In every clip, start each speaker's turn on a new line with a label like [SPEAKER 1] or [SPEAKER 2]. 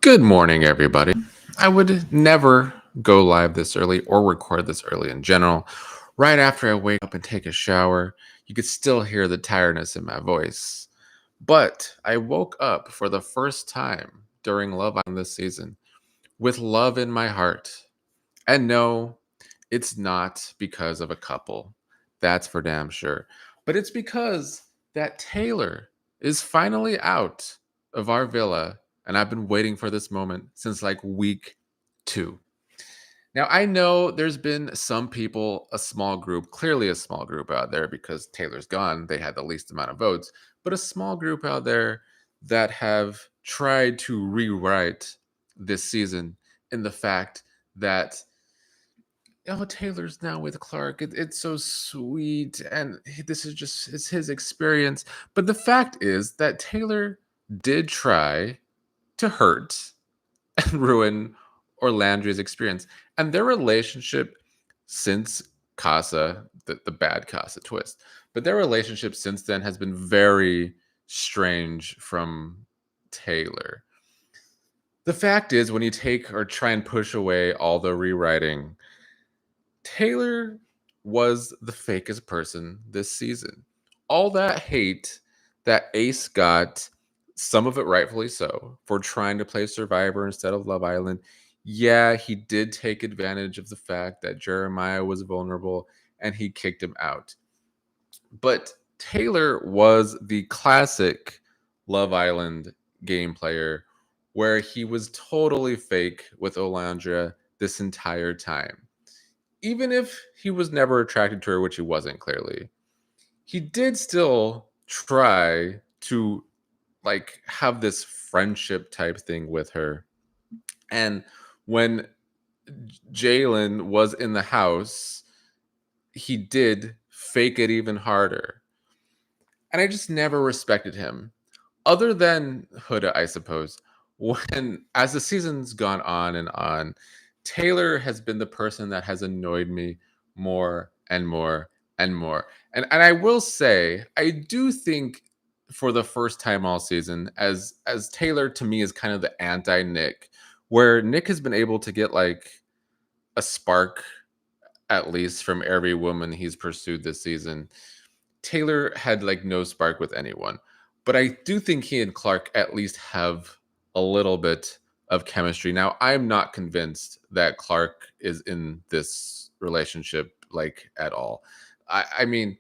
[SPEAKER 1] Good morning, everybody. I would never go live this early or record this early in general. Right after I wake up and take a shower, you could still hear the tiredness in my voice. But I woke up for the first time during Love Island this season with love in my heart. And no, it's not because of a couple. That's for damn sure. But it's because that Taylor is finally out of our villa. And I've been waiting for this moment since like week 2. Now, I know there's been some people, a small group, clearly a small group out there because Taylor's gone. They had the least amount of votes, but a small group out there that have tried to rewrite this season in the fact that Taylor's now with Clark. It's so sweet, and this is just it's his experience. But the fact is that Taylor did try to hurt and ruin Orlandria's experience, and their relationship since Casa, the bad Casa twist, but their relationship since then has been very strange from Taylor. The fact is, when you take or try and push away all the rewriting, Taylor was the fakest person this season. All that hate that Ace got, some of it rightfully so, for trying to play Survivor instead of Love Island. Yeah, he did take advantage of the fact that Jeremiah was vulnerable and he kicked him out. But Taylor was the classic Love Island game player where he was totally fake with Olandra this entire time. Even if he was never attracted to her, which he wasn't clearly, he did still try to like have this friendship type thing with her. And when Jalen was in the house, he did fake it even harder. And I just never respected him. Other than Huda, I suppose. When as the season's gone on and on, Taylor has been the person that has annoyed me more and more and more. And I will say, I do think for the first time all season, as Taylor to me is kind of the anti-Nick, where Nick has been able to get like a spark at least from every woman he's pursued this season. Taylor had like no spark with anyone. But I do think he and Clark at least have a little bit of chemistry. Now, I'm not convinced that Clark is in this relationship like at all. I mean,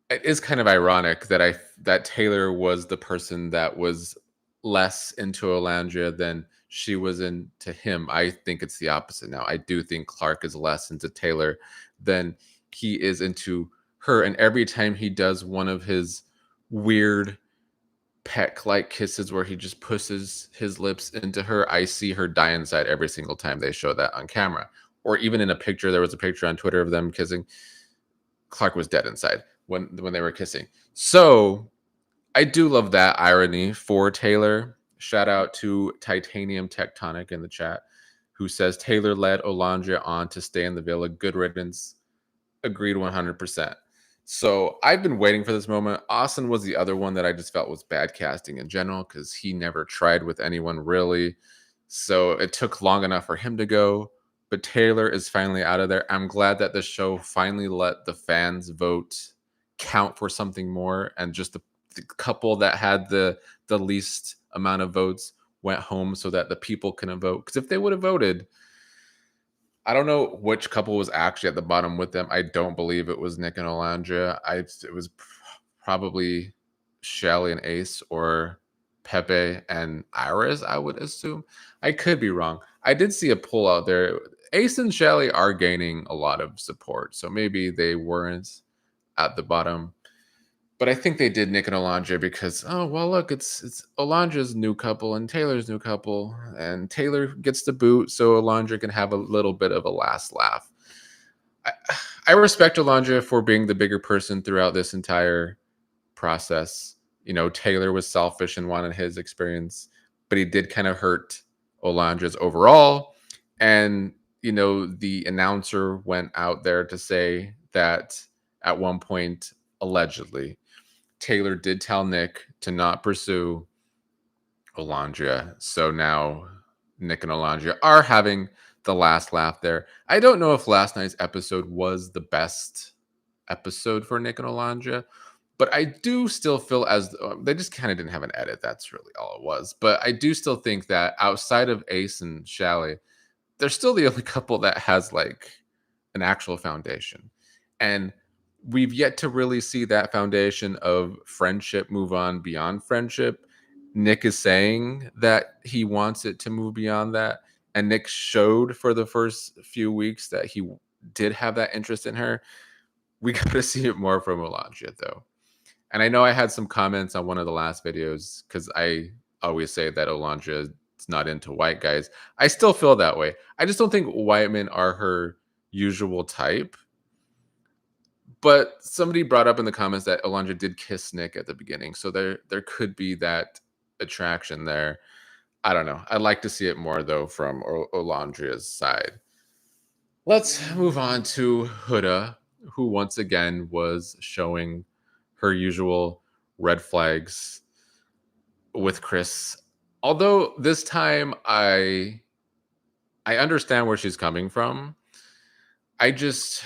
[SPEAKER 1] it is kind of ironic that Taylor was the person that was less into Alandrea than she was into him. I think it's the opposite now. I do think Clark is less into Taylor than he is into her. And every time he does one of his weird peck like kisses where he just pushes his lips into her, I see her die inside every single time they show that on camera. Or even in a picture, there was a picture on Twitter of them kissing. Clark was dead inside when they were kissing. So I do love that irony for Taylor. Shout out to Titanium Tectonic in the chat, who says Taylor led Olandria on to stay in the villa. Good riddance. Agreed 100%. So I've been waiting for this moment. Austin was the other one that I just felt was bad casting in general because he never tried with anyone really. So it took long enough for him to go. But Taylor is finally out of there. I'm glad that the show finally let the fans vote count for something more, and just the couple that had the least amount of votes went home so that the people couldn't vote. Because if they would have voted, I don't know which couple was actually at the bottom with them. I don't believe it was Nick and Olandria. It was probably Shelly and Ace, or Pepe and Iris, I would assume. I could be wrong. I did see a poll out there. Ace and Shelly are gaining a lot of support, so maybe they weren't at the bottom. But I think they did Nick and Alandrea because, oh well, look, it's Alandrea's new couple and Taylor's new couple, and Taylor gets the boot, so Alandrea can have a little bit of a last laugh. I respect Alandrea for being the bigger person throughout this entire process. Taylor was selfish and wanted his experience, but he did kind of hurt Olandrea's overall. And the announcer went out there to say that at one point, allegedly, Taylor did tell Nick to not pursue Alandrea. So now Nick and Alandrea are having the last laugh there. I don't know if last night's episode was the best episode for Nick and Alandrea, but I do still feel as they just kind of didn't have an edit. That's really all it was. But I do still think that outside of Ace and Shally, they're still the only couple that has like an actual foundation. And we've yet to really see that foundation of friendship move on beyond friendship. Nick is saying that he wants it to move beyond that. And Nick showed for the first few weeks that he did have that interest in her. We got to see it more from Alandrea, though. And I know I had some comments on one of the last videos because I always say that Alandrea is not into white guys. I still feel that way. I just don't think white men are her usual type. But somebody brought up in the comments that Alandrea did kiss Nick at the beginning, so there could be that attraction there. I don't know. I'd like to see it more though from Alandrea's side. Let's move on to Huda, who once again was showing her usual red flags with Chris. Although this time I understand where she's coming from. I just,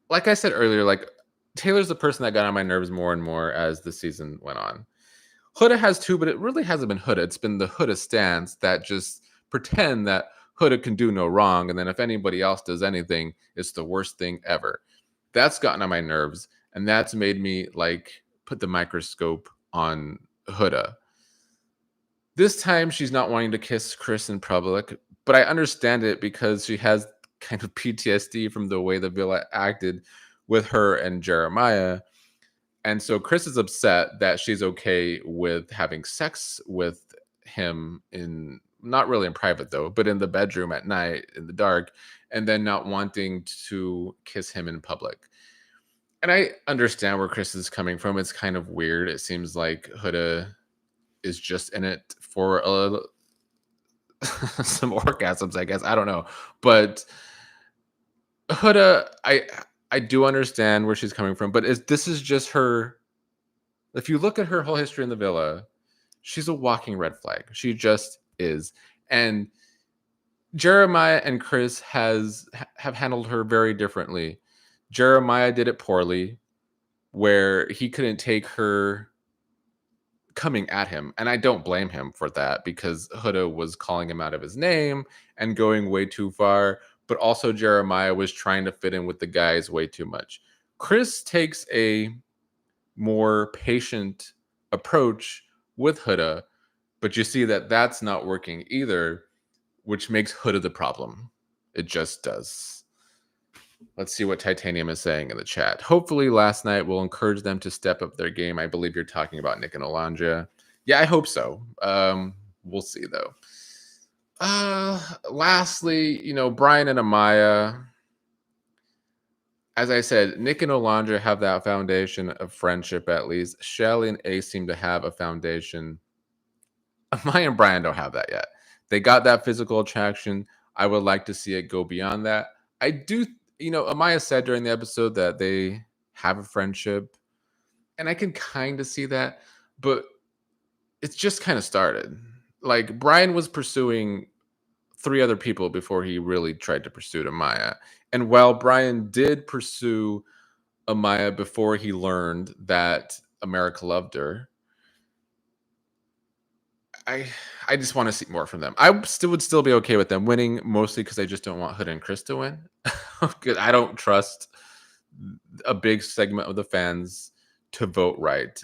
[SPEAKER 1] like I said earlier, like Taylor's the person that got on my nerves more and more as the season went on. Huda has too, but it really hasn't been Huda. It's been the Huda stans that just pretend that Huda can do no wrong, and then if anybody else does anything, it's the worst thing ever. That's gotten on my nerves, and that's made me like put the microscope on Huda. This time, she's not wanting to kiss Chris in public, but I understand it because she has kind of PTSD from the way the villa acted with her and Jeremiah. And so Chris is upset that she's okay with having sex with him in, not really in private though, but in the bedroom at night in the dark, and then not wanting to kiss him in public. And I understand where Chris is coming from. It's kind of weird. It seems like Huda is just in it for some orgasms, I guess. I don't know. But Huda, I do understand where she's coming from, but this is just her. If you look at her whole history in the villa, she's a walking red flag. She just is. And Jeremiah and Chris have handled her very differently. Jeremiah did it poorly, where he couldn't take her coming at him. And I don't blame him for that because Huda was calling him out of his name and going way too far. But also Jeremiah was trying to fit in with the guys way too much. Chris takes a more patient approach with Huda, but you see that that's not working either, which makes Huda the problem. It just does. Let's see what Titanium is saying in the chat. Hopefully last night will encourage them to step up their game. I believe you're talking about Nick and Alandrea. Yeah, I hope so. We'll see though. Lastly, Brian and Amaya. As I said, Nick and Alandrea have that foundation of friendship at least. Shally and Ace seem to have a foundation. Amaya and Brian don't have that yet. They got that physical attraction. I would like to see it go beyond that. I do, Amaya said during the episode that they have a friendship, and I can kind of see that, but it's just kind of started. Like Brian was pursuing 3 other people before he really tried to pursue Amaya. And while Brian did pursue Amaya before he learned that America loved her, I just want to see more from them. I would still be okay with them winning, mostly because I just don't want Huda and Chris to win. I don't trust a big segment of the fans to vote right.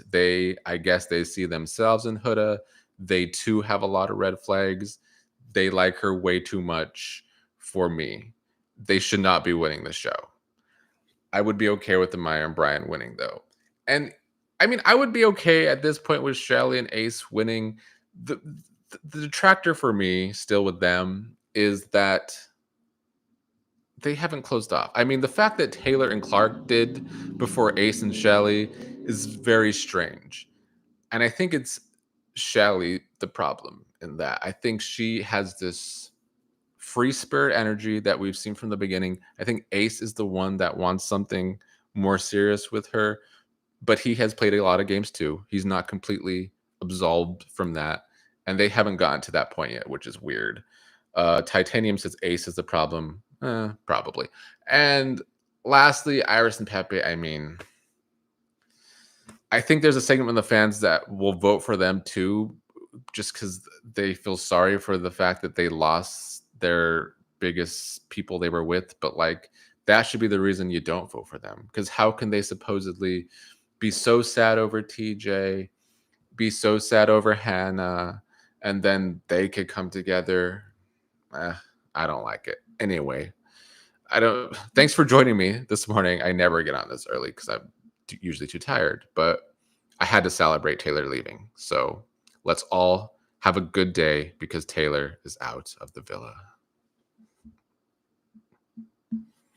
[SPEAKER 1] I guess they see themselves in Huda. They too have a lot of red flags. They like her way too much for me. They should not be winning the show. I would be okay with the Maya and Brian winning though. And I mean, I would be okay at this point with Shally and Ace winning. The detractor for me still with them is that they haven't closed off. I mean, the fact that Taylor and Clark did before Ace and Shally is very strange. And I think it's Shally the problem in that. I think she has this free spirit energy that we've seen from the beginning. I think Ace is the one that wants something more serious with her, but he has played a lot of games too. He's not completely absolved from that. and they haven't gotten to that point yet, which is weird. Titanium says Ace is the problem. Probably. And lastly, Iris and Pepe. I mean, I think there's a segment of the fans that will vote for them too, just because they feel sorry for the fact that they lost their biggest people they were with. But like, that should be the reason you don't vote for them. Because how can they supposedly be so sad over TJ, be so sad over Hannah, and then they could come together? Eh, I don't like it. Anyway, I don't. Thanks for joining me this morning. I never get on this early because I'm usually too tired, but I had to celebrate Taylor leaving. So let's all have a good day because Taylor is out of the villa.